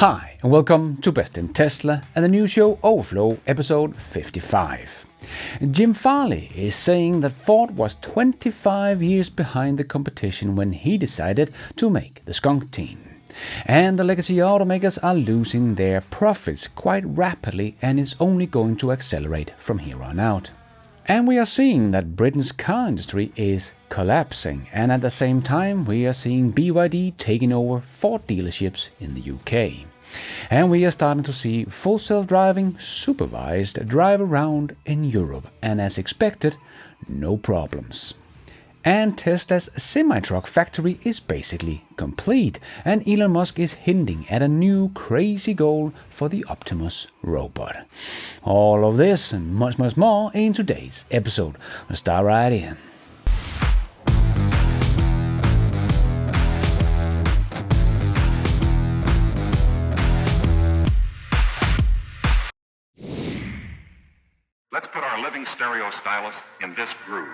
Hi, and welcome to Best in Tesla and the new show Overflow episode 55. Jim Farley is saying that Ford was 25 years behind the competition when he decided to make the skunk team. And the legacy automakers are losing their profits quite rapidly, and it's only going to accelerate from here on out. And we are seeing that Britain's car industry is collapsing, and at the same time we are seeing BYD taking over Ford dealerships in the UK. And we are starting to see full self-driving supervised drive around in Europe, and as expected, no problems. And Tesla's semi-truck factory is basically complete, and Elon Musk is hinting at a new crazy goal for the Optimus robot. All of this and much more in today's episode. Let's start right in. Let's put our living stereo stylus in this groove.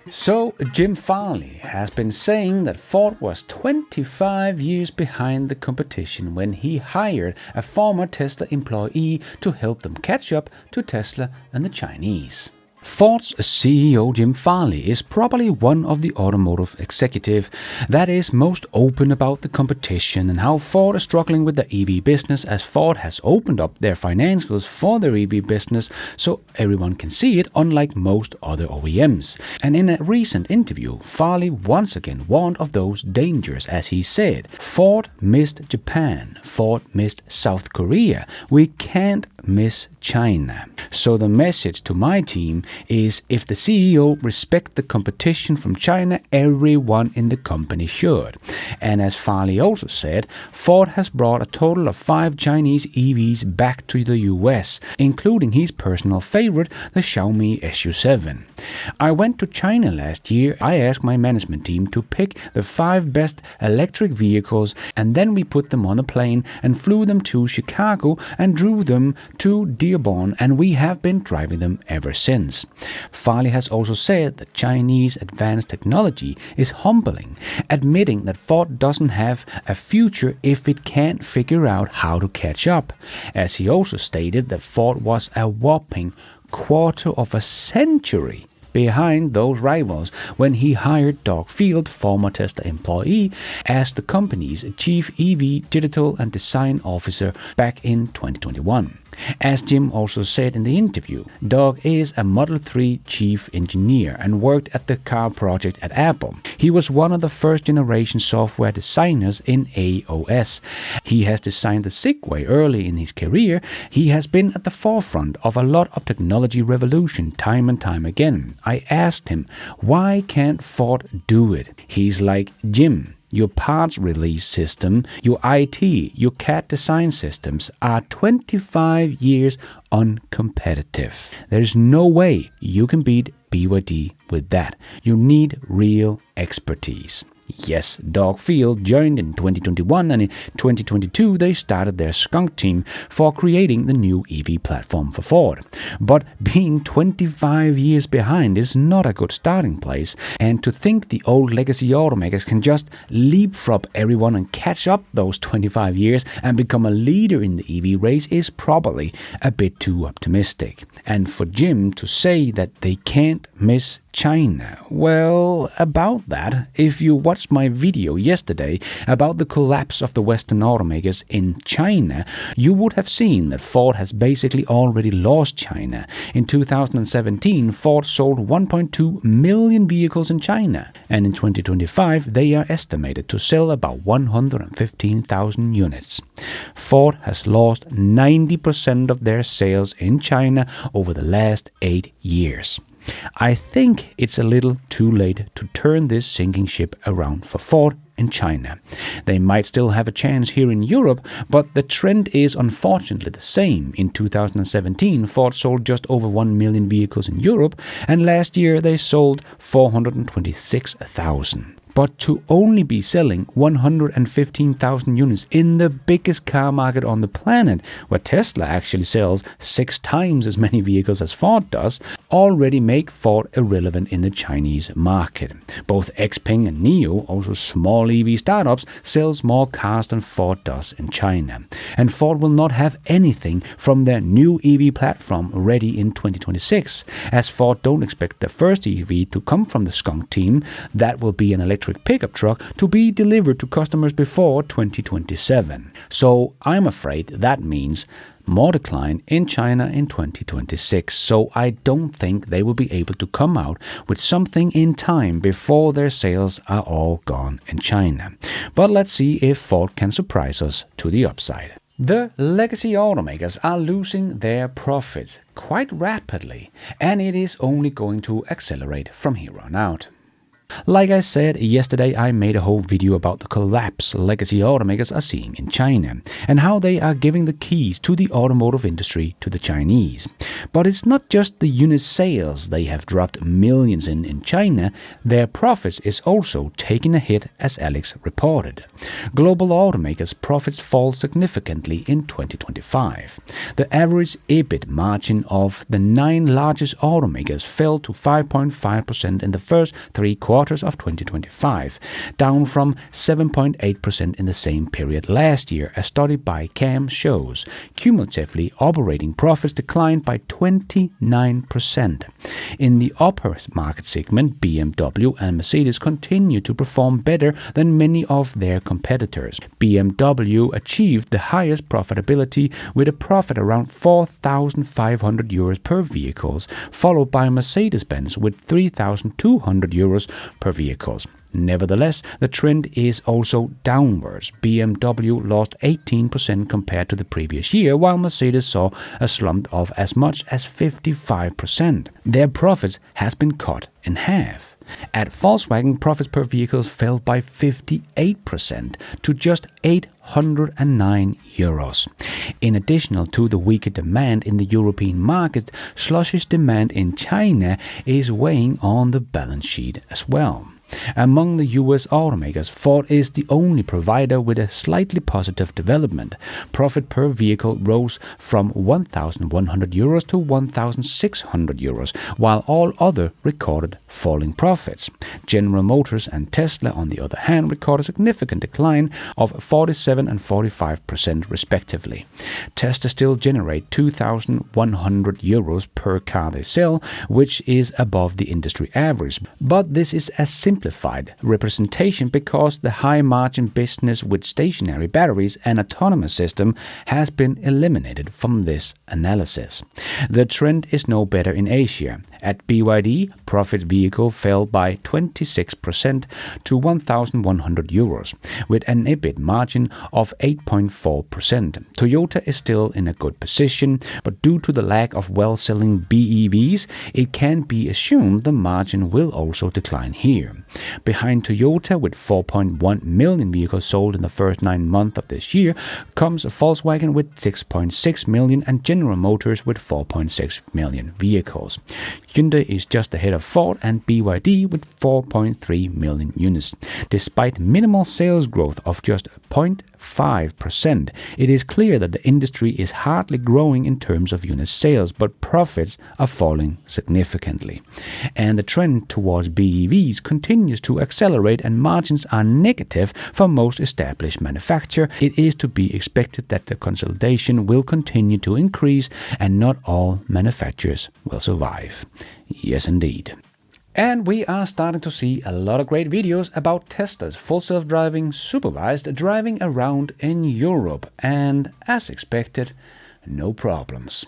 So, Jim Farley has been saying that Ford was 25 years behind the competition when he hired a former Tesla employee to help them catch up to Tesla and the Chinese. Ford's CEO Jim Farley is probably one of the automotive executives that is most open about the competition and how Ford is struggling with the EV business, as Ford has opened up their financials for their EV business so everyone can see it, unlike most other OEMs. And in a recent interview, Farley once again warned of those dangers, as he said, "Ford missed Japan, Ford missed South Korea, we can't miss China." So the message to my team is, if the CEO respect the competition from China, everyone in the company should. And as Farley also said, Ford has brought a total of 5 Chinese EVs back to the US, including his personal favorite, the Xiaomi SU7. "I went to China last year. I asked my management team to pick the 5 best electric vehicles, and then we put them on a plane and flew them to Chicago and drew them to Dearborn, and we have been driving them ever since." Farley has also said that Chinese advanced technology is humbling, admitting that Ford doesn't have a future if it can't figure out how to catch up, as he also stated that Ford was a whopping quarter of a century behind those rivals when he hired Doug Field, former Tesla employee, as the company's chief EV digital and design officer back in 2021. As Jim also said in the interview, Doug is a Model 3 chief engineer and worked at the car project at Apple. He was one of the first-generation software designers in iOS. He has designed the Segway early in his career. He has been at the forefront of a lot of technology revolution time and time again. I asked him, why can't Ford do it? He's like, "Jim, your parts release system, your IT, your CAD design systems are 25 years uncompetitive. There's no way you can beat BYD with that. You need real expertise." Yes, Doug Field joined in 2021, and in 2022 they started their skunk team for creating the new EV platform for Ford. But being 25 years behind is not a good starting place, and to think the old legacy automakers can just leapfrog everyone and catch up those 25 years and become a leader in the EV race is probably a bit too optimistic. And for Jim to say that they can't miss China, well, about that, if you watched my video yesterday about the collapse of the Western automakers in China, you would have seen that Ford has basically already lost China. In 2017, Ford sold 1.2 million vehicles in China, and in 2025 they are estimated to sell about 115,000 units. Ford has lost 90% of their sales in China over the last 8 years. I think it's a little too late to turn this sinking ship around for Ford in China. They might still have a chance here in Europe, but the trend is unfortunately the same. In 2017, Ford sold just over 1 million vehicles in Europe, and last year they sold 426,000. but to only be selling 115,000 units in the biggest car market on the planet, where Tesla actually sells 6 times as many vehicles as Ford does, already make Ford irrelevant in the Chinese market. Both Xpeng and NIO, also small EV startups, sells more cars than Ford does in China. And Ford will not have anything from their new EV platform ready in 2026, as Ford don't expect the first EV to come from the skunk team, that will be an electric pickup truck, to be delivered to customers before 2027. So I'm afraid that means more decline in China in 2026, so I don't think they will be able to come out with something in time before their sales are all gone in China. But let's see if Ford can surprise us to the upside. The legacy automakers are losing their profits quite rapidly, and it is only going to accelerate from here on out. Like I said yesterday, I made a whole video about the collapse legacy automakers are seeing in China and how they are giving the keys to the automotive industry to the Chinese. But it's not just the unit sales they have dropped millions in China, their profits is also taking a hit, as Alex reported. Global automakers' profits fall significantly in 2025. The average EBIT margin of the 9 largest automakers fell to 5.5% in the first 3 quarters of 2025, down from 7.8% in the same period last year. A study by CAM shows cumulatively operating profits declined by 29%. In the upper market segment, BMW and Mercedes continue to perform better than many of their competitors. BMW achieved the highest profitability with a profit around 4,500 euros per vehicles, followed by Mercedes-Benz with 3,200 euros per vehicles. Nevertheless, the trend is also downwards. BMW lost 18% compared to the previous year, while Mercedes saw a slump of as much as 55%. Their profits has been cut in half. At Volkswagen, profits per vehicle fell by 58% to just 809 euros. In addition to the weaker demand in the European market, sluggish demand in China is weighing on the balance sheet as well. Among the US automakers, Ford is the only provider with a slightly positive development. Profit per vehicle rose from 1,100 euros to 1,600 euros, while all other recorded falling profits. General Motors and Tesla, on the other hand, recorded a significant decline of 47% and 45% respectively. Tesla still generate 2,100 euros per car they sell, which is above the industry average. But this is a simplified representation because the high-margin business with stationary batteries and autonomous system has been eliminated from this analysis. The trend is no better in Asia. At BYD, profit vehicle fell by 26% to 1,100 euros, with an EBIT margin of 8.4%. Toyota is still in a good position, but due to the lack of well-selling BEVs, it can be assumed the margin will also decline here. Behind Toyota, with 4.1 million vehicles sold in the first 9 months of this year, comes Volkswagen with 6.6 million and General Motors with 4.6 million vehicles. Hyundai is just ahead of Ford and BYD with 4.3 million units. Despite minimal sales growth of just 0.5%, it is clear that the industry is hardly growing in terms of unit sales, but profits are falling significantly. And the trend towards BEVs continues to accelerate, and margins are negative for most established manufacturers. It is to be expected that the consolidation will continue to increase and not all manufacturers will survive. Yes, indeed. And we are starting to see a lot of great videos about Tesla's full self-driving supervised driving around in Europe, and as expected, no problems.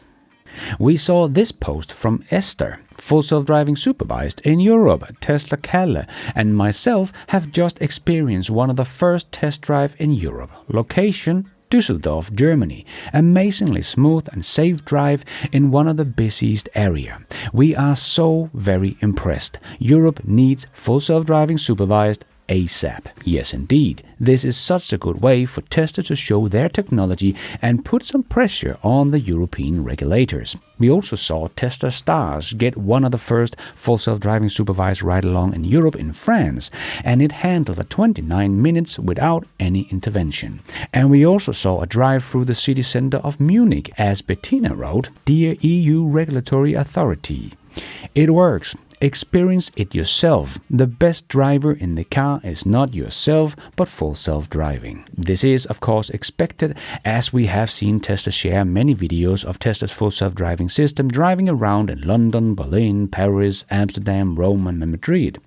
We saw this post from Esther, full self-driving supervised in Europe. Tesla Kalle and myself have just experienced one of the first test drive in Europe. Location: Düsseldorf, Germany. Amazingly smooth and safe drive in one of the busiest area. We are so very impressed. Europe needs full self-driving supervised ASAP. Yes, indeed. This is such a good way for Tesla to show their technology and put some pressure on the European regulators. We also saw Tesla Stars get one of the first full self-driving supervised ride-along in Europe in France, and it handled at 29 minutes without any intervention. And we also saw a drive through the city center of Munich, as Bettina wrote, "Dear EU Regulatory Authority, it works. Experience it yourself. The best driver in the car is not yourself, but full self-driving." This is, of course, expected, as we have seen Tesla share many videos of Tesla's full self-driving system driving around in London, Berlin, Paris, Amsterdam, Rome, and Madrid.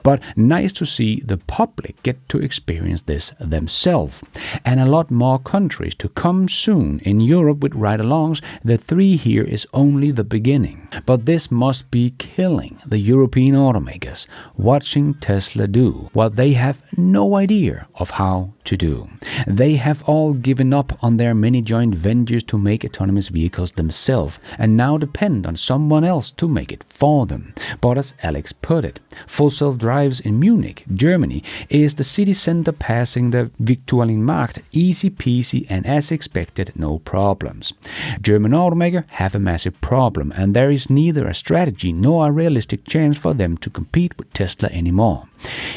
But nice to see the public get to experience this themselves. And a lot more countries to come soon. In Europe with ride-alongs, the 3 here is only the beginning. But this must be killing the European automakers, watching Tesla do what they have no idea of how to do. They have all given up on their many joint ventures to make autonomous vehicles themselves and now depend on someone else to make it for them. But as Alex put it, Full Self-Drives in Munich, Germany, is the city center passing the Viktualienmarkt easy peasy and as expected, no problems. German automakers have a massive problem, and there is neither a strategy nor a realistic chance for them to compete with Tesla anymore.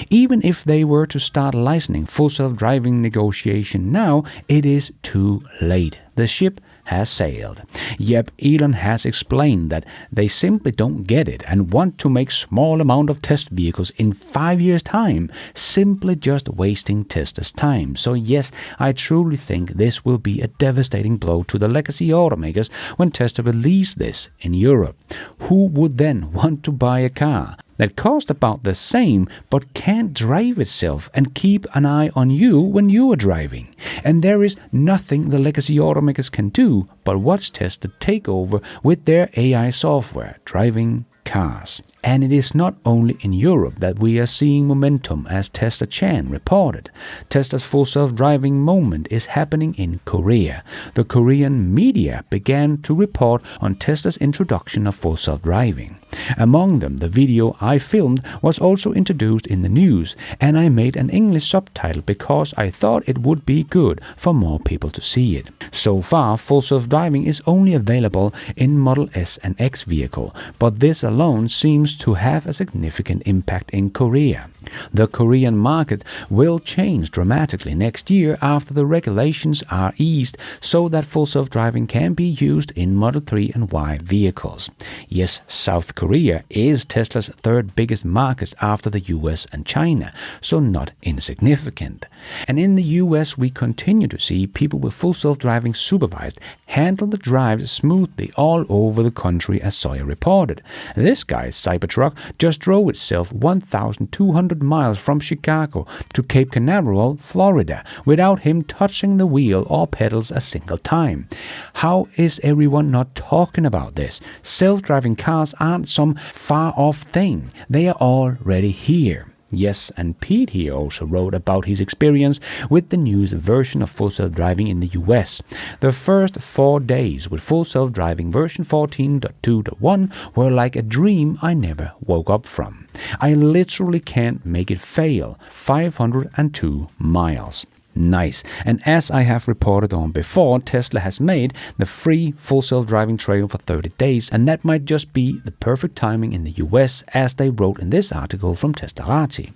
Even if they were to start licensing full self-driving negotiation now, it is too late. The ship has sailed. Yep, Elon has explained that they simply don't get it and want to make small amount of test vehicles in 5 years' time, simply just wasting Tesla's time. So yes, I truly think this will be a devastating blow to the legacy automakers when Tesla release this in Europe. Who would then want to buy a car that costs about the same but can't drive itself and keep an eye on you when you are driving? And there is nothing the legacy automakers can do but watch Tesla take over with their AI software driving cars. And it is not only in Europe that we are seeing momentum, as Tesla Chan reported. Tesla's full self-driving moment is happening in Korea. The Korean media began to report on Tesla's introduction of full self-driving. Among them, the video I filmed was also introduced in the news, and I made an English subtitle because I thought it would be good for more people to see it. So far, full self-driving is only available in Model S and X vehicle, but this alone seems to have a significant impact in Korea. The Korean market will change dramatically next year after the regulations are eased so that full self-driving can be used in Model 3 and Y vehicles. Yes, South Korea is Tesla's third biggest market after the US and China, so not insignificant. And in the US, we continue to see people with full self-driving supervised handle the drives smoothly all over the country, as Sawyer reported. This guy's Cybertruck just drove itself 1,200 miles from Chicago to Cape Canaveral, Florida, without him touching the wheel or pedals a single time. How is everyone not talking about this? Self-driving cars aren't some far-off thing. They are already here. Yes, and Pete here also wrote about his experience with the newest version of full self-driving in the US. The first 4 days with full self-driving version 14.2.1 were like a dream I never woke up from. I literally can't make it fail. 502 miles. Nice. And as I have reported on before, Tesla has made the free full self-driving trial for 30 days, and that might just be the perfect timing in the US, as they wrote in this article from Teslarati.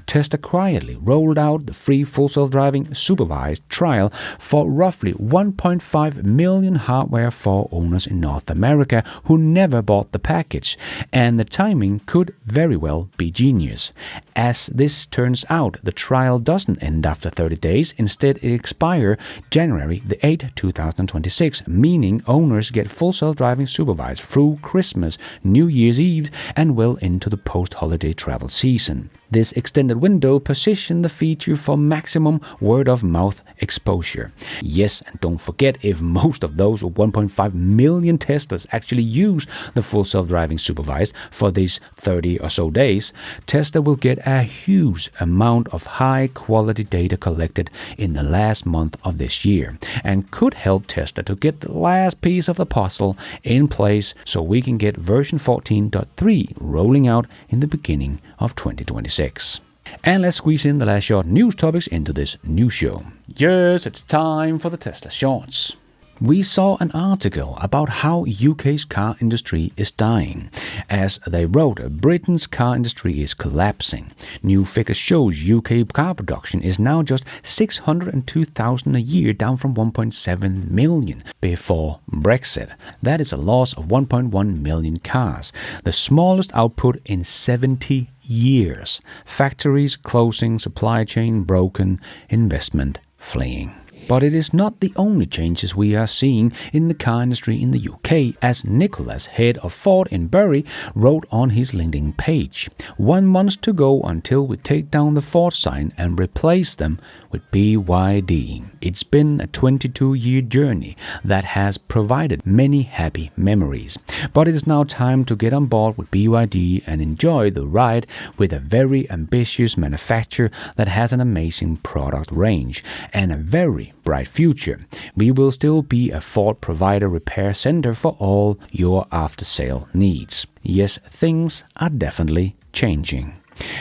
Tesla quietly rolled out the free full self-driving supervised trial for roughly 1.5 million hardware for owners in North America who never bought the package, and the timing could very well be genius. As this turns out, the trial doesn't end after 30 days. Instead, it expires January the 8th, 2026, meaning owners get full self-driving supervised through Christmas, New Year's Eve, and well into the post-holiday travel season. This extended window positions the feature for maximum word-of-mouth exposure. Yes, and don't forget, if most of those 1.5 million Teslas actually use the full self-driving supervised for these 30 or so days, Tesla will get a huge amount of high-quality data collected in the last month of this year, and could help Tesla to get the last piece of the puzzle in place so we can get version 14.3 rolling out in the beginning of 2026. And let's squeeze in the last short news topics into this new show. Yes, it's time for the Tesla Shorts. We saw an article about how UK's car industry is dying. As they wrote, Britain's car industry is collapsing. New figures shows UK car production is now just 602,000 a year, down from 1.7 million before Brexit. That is a loss of 1.1 million cars, the smallest output in 70 years. Factories closing, supply chain broken, investment fleeing. But it is not the only changes we are seeing in the car industry in the UK, as Nicholas, head of Ford in Bury, wrote on his LinkedIn page. 1 month to go until we take down the Ford sign and replace them with BYD. It's been a 22-year journey that has provided many happy memories. But it is now time to get on board with BYD and enjoy the ride with a very ambitious manufacturer that has an amazing product range and a very bright future. We will still be a Ford provider repair center for all your after-sale needs. Yes, things are definitely changing.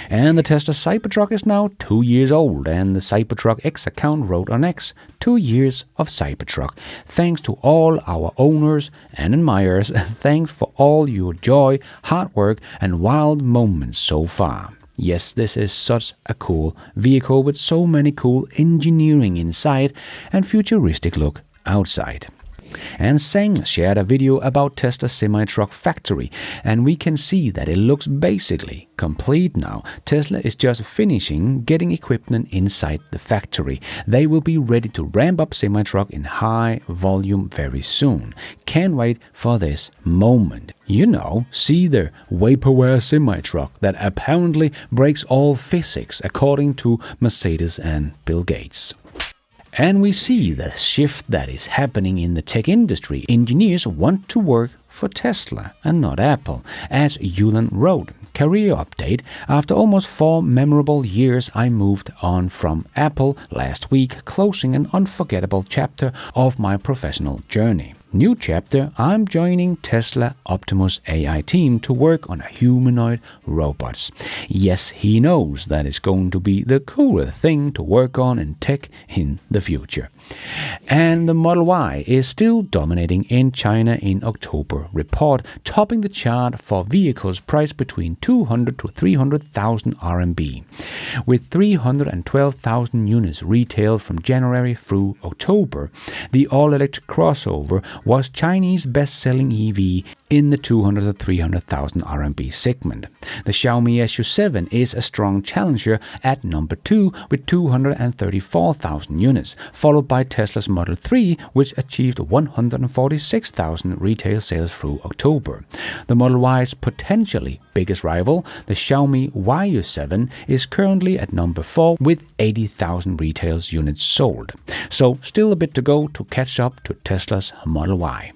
And the Tesla Cybertruck is now 2 years old, and the Cybertruck X account wrote on X, 2 years of Cybertruck. Thanks to all our owners and admirers, thanks for all your joy, hard work, and wild moments so far. Yes, this is such a cool vehicle with so many cool engineering inside and futuristic look outside. And Sang shared a video about Tesla semi-truck factory, and we can see that it looks basically complete now. Tesla is just finishing getting equipment inside the factory. They will be ready to ramp up semi-truck in high volume very soon. Can't wait for this moment. You know, see the vaporware semi-truck that apparently breaks all physics according to Mercedes and Bill Gates. And we see the shift that is happening in the tech industry. Engineers want to work for Tesla and not Apple. As Yulan wrote, career update, after almost 4 memorable years I moved on from Apple last week, closing an unforgettable chapter of my professional journey. New chapter, I'm joining Tesla Optimus AI team to work on humanoid robots. Yes, he knows that it's going to be the coolest thing to work on in tech in the future. And the Model Y is still dominating in China in October report, topping the chart for vehicles priced between 200 to 300,000 RMB, with 312,000 units retailed from January through October. The all-electric crossover was Chinese best-selling EV in the 200 to 300,000 RMB segment. The Xiaomi SU7 is a strong challenger at number 2 with 234,000 units, followed by Tesla's Model 3, which achieved 146,000 retail sales through October. The Model Y's potentially biggest rival, the Xiaomi YU7, is currently at number 4 with 80,000 retail units sold. So still a bit to go to catch up to Tesla's Model Y.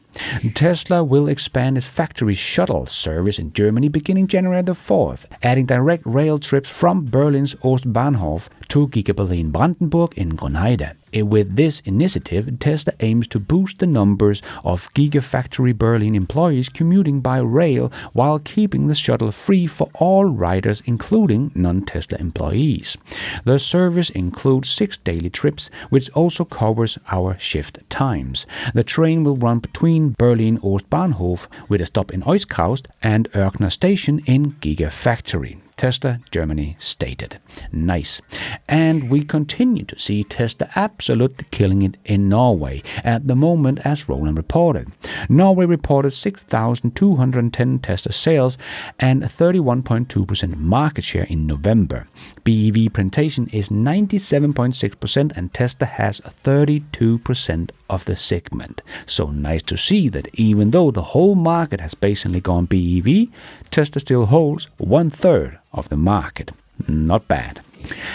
Tesla will expand its factory shuttle service in Germany beginning January the 4th, adding direct rail trips from Berlin's Ostbahnhof to Giga Berlin Brandenburg in Grünheide. With this initiative, Tesla aims to boost the numbers of Gigafactory Berlin employees commuting by rail while keeping the shuttle free for all riders, including non-Tesla employees. The service includes 6 daily trips, which also covers our shift times. The train will run between Berlin Ostbahnhof with a stop in Euskirchen and Erkner Station in Gigafactory. Tesla Germany stated. Nice. And we continue to see Tesla absolutely killing it in Norway at the moment, as Roland reported. Norway reported 6,210 Tesla sales and 31.2% market share in November. BEV penetration is 97.6% and Tesla has 32% of the segment. So nice to see that even though the whole market has basically gone BEV, Tesla still holds 1/3 of the market. Not bad.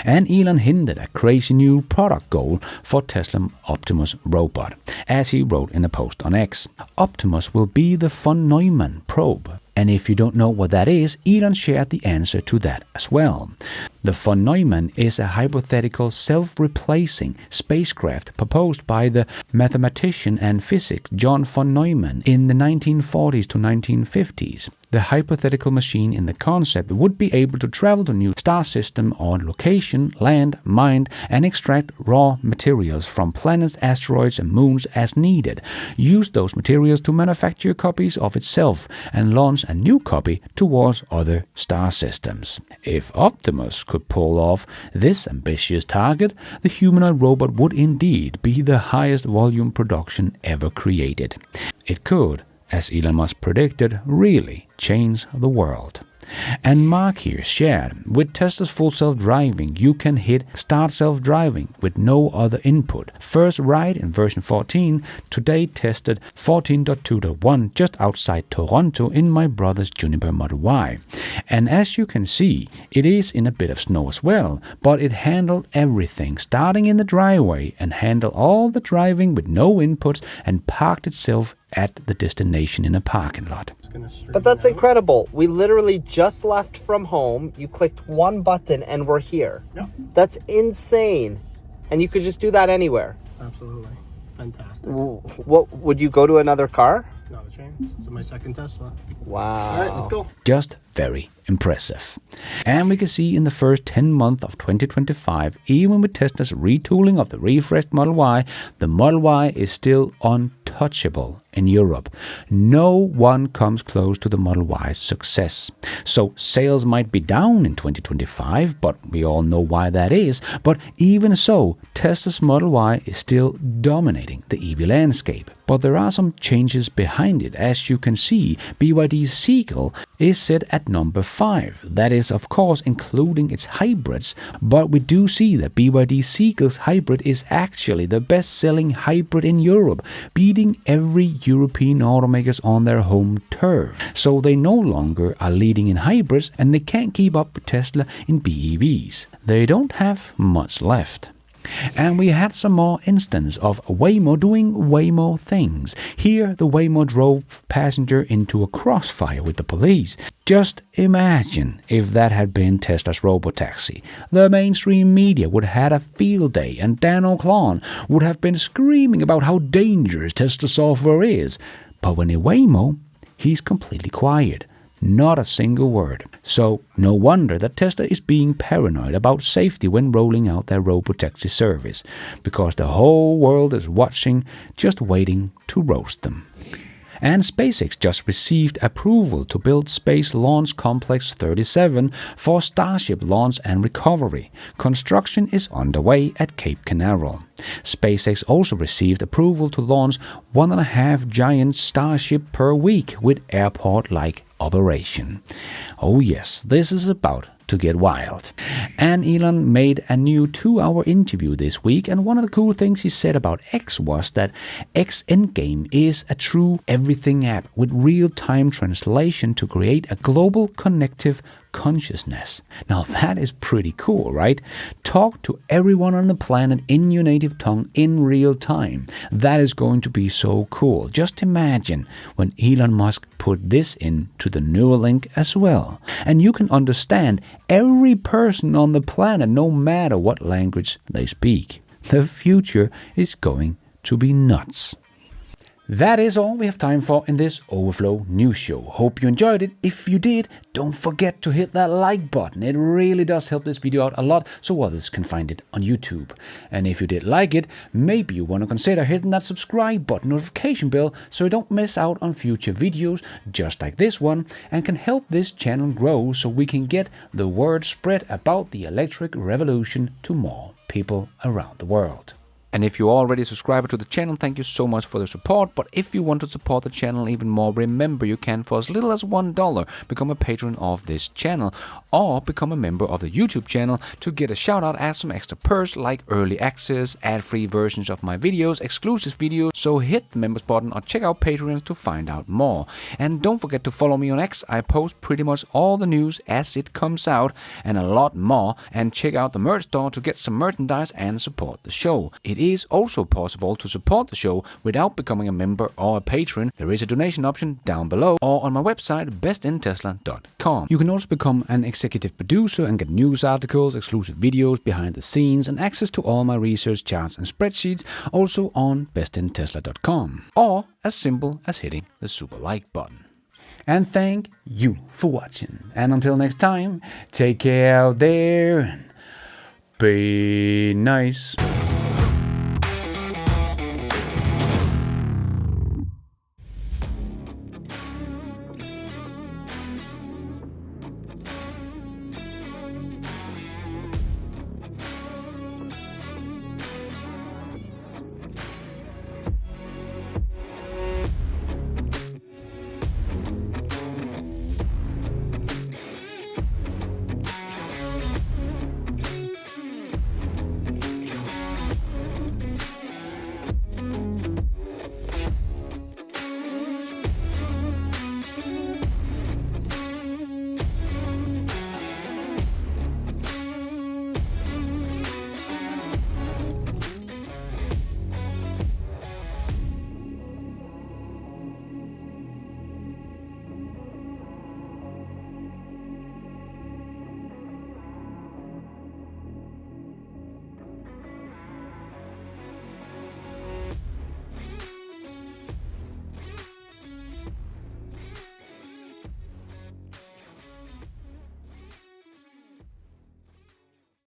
And Elon hinted a crazy new product goal for Tesla Optimus robot, as he wrote in a post on X. Optimus will be the von Neumann probe. And if you don't know what that is, Elon shared the answer to that as well. The von Neumann is a hypothetical self-replacing spacecraft proposed by the mathematician and physicist John von Neumann in the 1940s to 1950s. The hypothetical machine in the concept would be able to travel to new star system on location, land, mine, and extract raw materials from planets, asteroids, and moons as needed. Use those materials to manufacture copies of itself and launch a new copy towards other star systems. If Optimus could pull off this ambitious target, the humanoid robot would indeed be the highest volume production ever created. It could, as Elon Musk predicted, really change the world. And Mark here shared, with Tesla's full self-driving, you can hit start self-driving with no other input. First ride in version 14, today tested 14.2.1 just outside Toronto in my brother's Juniper Model Y. And as you can see, it is in a bit of snow as well, but it handled everything, starting in the driveway and handled all the driving with no inputs and parked itself at the destination in a parking lot. But that's incredible. We literally just left from home. You clicked one button and we're here. Yeah. That's insane. And you could just do that anywhere. Absolutely. Fantastic. What would you go to another car? Not a chance. This is my second Tesla. Wow. All right, let's go. Just very impressive. And we can see in the first 10 months of 2025, even with Tesla's retooling of the refreshed Model Y, the Model Y is still untouchable in Europe. No one comes close to the Model Y's success. So sales might be down in 2025, but we all know why that is. But even so, Tesla's Model Y is still dominating the EV landscape. But there are some changes behind it. As you can see, BYD's Seagull is set at number 5. That is, of course, including its hybrids. But we do see that BYD Seagull's hybrid is actually the best-selling hybrid in Europe, beating every European automakers on their home turf. So they no longer are leading in hybrids, and they can't keep up with Tesla in BEVs. They don't have much left. And we had some more instance of Waymo doing Waymo things. Here, the Waymo drove passenger into a crossfire with the police. Just imagine if that had been Tesla's robotaxi. The mainstream media would have had a field day, and Dan O'Clown would have been screaming about how dangerous Tesla software is. But when in Waymo, he's completely quiet. Not a single word. So no wonder that Tesla is being paranoid about safety when rolling out their robotaxi service, because the whole world is watching, just waiting to roast them. And SpaceX just received approval to build Space Launch Complex 37 for Starship launch and recovery. Construction is underway at Cape Canaveral. SpaceX also received approval to launch 1.5 giant Starship per week with airport-like operation. Oh yes, this is about to get wild. And Elon made a new 2-hour interview this week, and one of the cool things he said about X was that X Endgame is a true everything app with real-time translation to create a global connective consciousness. Now that is pretty cool, right? Talk to everyone on the planet in your native tongue in real time. That is going to be so cool. Just imagine when Elon Musk put this into the Neuralink as well. And you can understand every person on the planet, no matter what language they speak. The future is going to be nuts. That is all we have time for in this Overflow News Show. Hope you enjoyed it. If you did, don't forget to hit that like button. It really does help this video out a lot so others can find it on YouTube. And if you did like it, maybe you want to consider hitting that subscribe button, notification bell, so you don't miss out on future videos just like this one, and can help this channel grow so we can get the word spread about the electric revolution to more people around the world. And if you're already a subscriber to the channel, thank you so much for the support. But if you want to support the channel even more, remember you can, for as little as $1, become a patron of this channel, or become a member of the YouTube channel to get a shout out as some extra perks like early access, ad-free versions of my videos, exclusive videos. So hit the members button or check out Patreon to find out more. And don't forget to follow me on X. I post pretty much all the news as it comes out and a lot more. And check out the merch store to get some merchandise and support the show. It is also possible to support the show without becoming a member or a patron. There is a donation option down below or on my website bestintesla.com. You can also become an executive producer and get news articles, exclusive videos, behind the scenes, and access to all my research charts and spreadsheets also on bestintesla.com, or as simple as hitting the super like button. And thank you for watching. And until next time, take care out there and be nice.